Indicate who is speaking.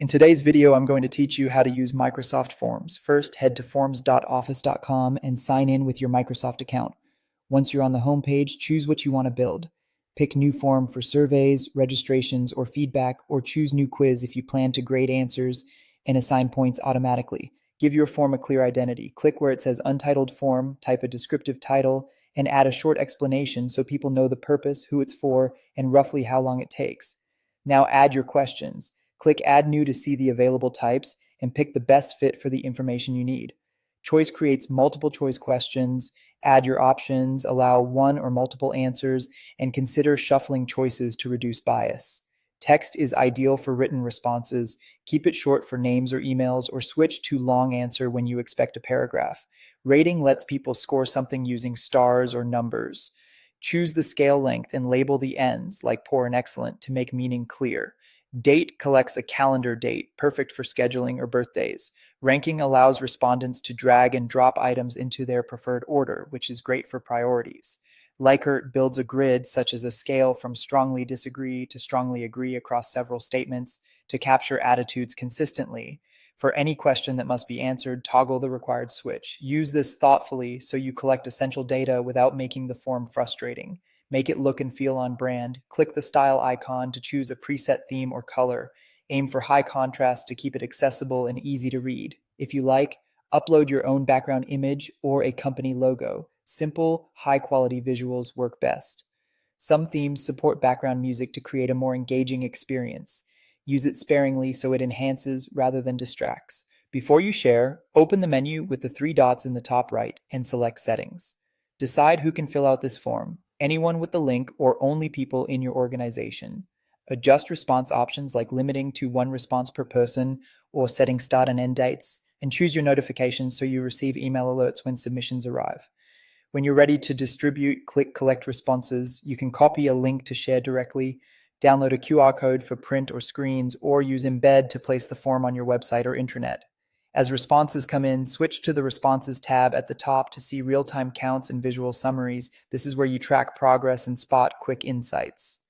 Speaker 1: In today's video, I'm going to teach you how to use Microsoft Forms. First, head to forms.office.com and sign in with your Microsoft account. Once you're on the home page, choose what you want to build. Pick new form for surveys, registrations, or feedback, or choose new quiz if you plan to grade answers and assign points automatically. Give your form a clear identity. Click where it says Untitled Form, type a descriptive title, and add a short explanation so people know the purpose, who it's for, and roughly how long it takes. Now add your questions. Click Add New to see the available types and pick the best fit for the information you need. Choice creates multiple choice questions. Add your options, allow one or multiple answers, and consider shuffling choices to reduce bias. Text is ideal for written responses. Keep it short for names or emails, or switch to long answer when you expect a paragraph. Rating lets people score something using stars or numbers. Choose the scale length and label the ends, like poor and excellent, to make meaning clear. Date collects a calendar date, perfect for scheduling or birthdays. Ranking allows respondents to drag and drop items into their preferred order, which is great for priorities. Likert builds a grid, such as a scale from strongly disagree to strongly agree across several statements, to capture attitudes consistently. For any question that must be answered, toggle the required switch. Use this thoughtfully so you collect essential data without making the form frustrating. Make it look and feel on brand. Click the style icon to choose a preset theme or color. Aim for high contrast to keep it accessible and easy to read. If you like, upload your own background image or a company logo. Simple, high-quality visuals work best. Some themes support background music to create a more engaging experience. Use it sparingly so it enhances rather than distracts. Before you share, open the menu with the three dots in the top right and select Settings. Decide who can fill out this form, anyone with the link or only people in your organization. Adjust response options like limiting to one response per person or setting start and end dates, and choose your notifications so you receive email alerts when submissions arrive. When you're ready to distribute, click Collect Responses. You can copy a link to share directly, download a QR code for print or screens, or use Embed to place the form on your website or intranet. As responses come in, switch to the Responses tab at the top to see real-time counts and visual summaries. This is where you track progress and spot quick insights.